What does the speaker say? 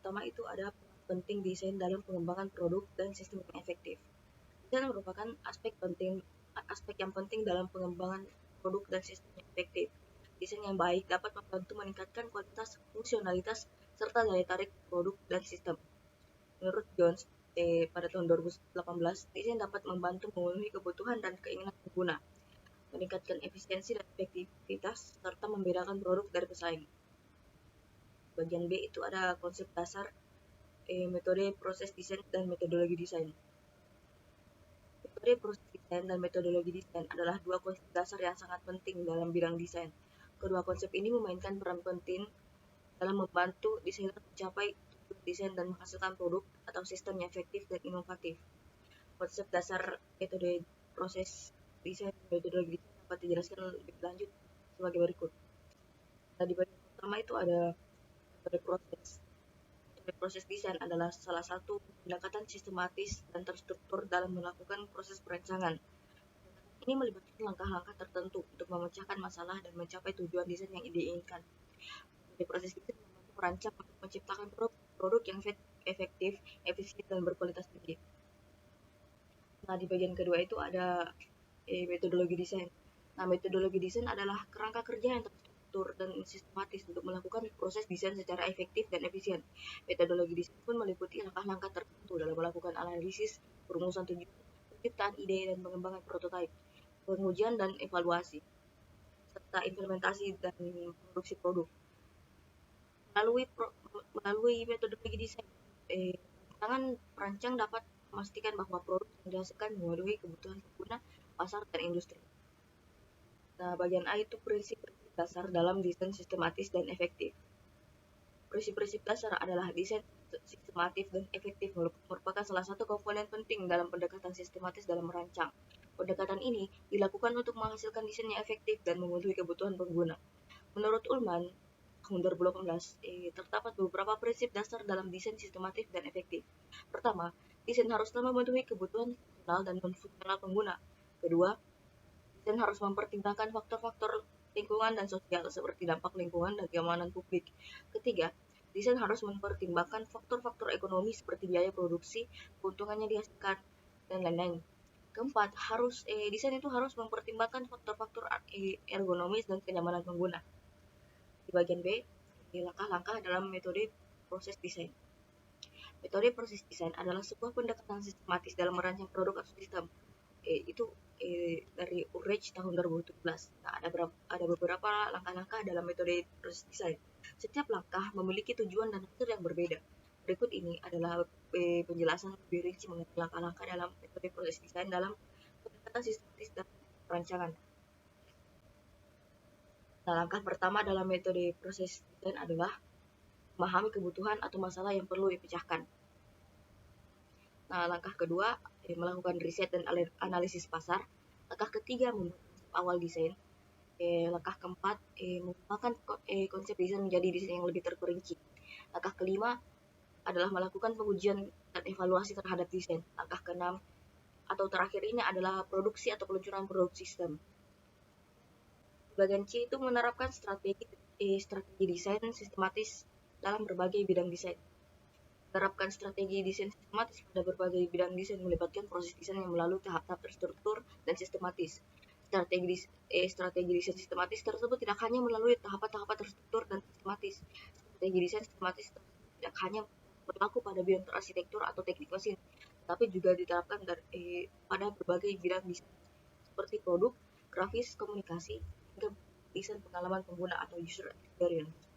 pertama itu ada penting desain dalam pengembangan produk dan sistem yang efektif. Desain merupakan aspek yang penting dalam pengembangan produk dan sistem yang efektif. Desain yang baik dapat membantu meningkatkan kualitas, fungsionalitas, serta daya tarik produk dan sistem. Menurut Jones, pada tahun 2018, desain dapat membantu memenuhi kebutuhan dan keinginan pengguna, meningkatkan efisiensi dan efektivitas, serta membedakan produk dari pesaing. Bagian B itu ada konsep dasar, metode proses desain dan metodologi desain. Metode proses desain dan metodologi desain adalah dua konsep dasar yang sangat penting dalam bidang desain. Kedua konsep ini memainkan peran penting dalam membantu desainer mencapai tujuan desain dan menghasilkan produk atau sistem yang efektif dan inovatif. Konsep dasar metode proses desain dan metodologi desain dapat dijelaskan lebih lanjut sebagai berikut. Nah, di bagian pertama itu ada metode proses. Metode proses desain adalah salah satu pendekatan sistematis dan terstruktur dalam melakukan proses perancangan. Ini melibatkan langkah-langkah tertentu untuk memecahkan masalah dan mencapai tujuan desain yang diinginkan. Metode proses desain membantu perancang untuk menciptakan produk yang efektif, efisien, dan berkualitas tinggi. Nah, di bagian kedua itu ada metodologi desain. Nah, metodologi desain adalah kerangka kerja yang terstruktur dan sistematis untuk melakukan proses desain secara efektif dan efisien. Metodologi desain pun meliputi langkah-langkah tertentu dalam melakukan analisis, perumusan tujuan, penciptaan ide dan pengembangan prototipe, pengujian dan evaluasi, serta implementasi dan produksi produk. Melalui metodologi desain, perancang dapat memastikan bahwa produk yang dihasilkan memenuhi kebutuhan pengguna, pasar, dan industri. Nah, bagian A itu prinsip-prinsip dasar dalam desain sistematis dan efektif. Prinsip-prinsip dasar adalah desain sistematis dan efektif merupakan salah satu komponen penting dalam pendekatan sistematis dalam merancang. Pendekatan ini dilakukan untuk menghasilkan desain yang efektif dan memenuhi kebutuhan pengguna. Menurut Ullman, tahun 2018, terdapat beberapa prinsip dasar dalam desain sistematis dan efektif. Pertama, desain haruslah memenuhi kebutuhan fungsional dan non-fungsional pengguna. Kedua, desain harus mempertimbangkan faktor-faktor lingkungan dan sosial seperti dampak lingkungan dan keamanan publik. Ketiga, desain harus mempertimbangkan faktor-faktor ekonomi seperti biaya produksi, keuntungannya dihasilkan, dan lain-lain. Keempat, desain itu harus mempertimbangkan faktor-faktor ergonomis dan kenyamanan pengguna. Di bagian B, langkah-langkah dalam metode proses desain. Metode proses desain adalah sebuah pendekatan sistematis dalam merancang produk atau sistem. Dari Ulrich tahun 2017. Nah, ada beberapa langkah-langkah dalam metode proses desain. Setiap langkah memiliki tujuan dan hasil yang berbeda. Berikut ini adalah penjelasan lebih rinci mengenai langkah-langkah dalam metode proses desain dalam pendekatan sistematis dan perancangan. Nah, langkah pertama dalam metode proses desain adalah memahami kebutuhan atau masalah yang perlu dipecahkan. Nah, langkah kedua, melakukan riset dan analisis pasar. Langkah ketiga, membuat awal desain. Langkah keempat, mengembangkan konsep desain menjadi desain yang lebih terperinci. Langkah kelima adalah melakukan pengujian dan evaluasi terhadap desain. Langkah keenam atau terakhir ini adalah produksi atau peluncuran produk sistem. Bagian C itu menerapkan strategi desain sistematis dalam berbagai bidang desain. Menerapkan strategi desain sistematis pada berbagai bidang desain melibatkan proses desain yang melalui tahap-tahap terstruktur dan sistematis. Strategi desain sistematis tersebut tidak hanya melalui tahapan-tahapan terstruktur dan sistematis. Strategi desain sistematis tidak hanya berlaku pada bidang arsitektur atau teknik mesin, tapi juga diterapkan pada berbagai bidang desain seperti produk, grafis, komunikasi, hingga desain pengalaman pengguna atau user experience.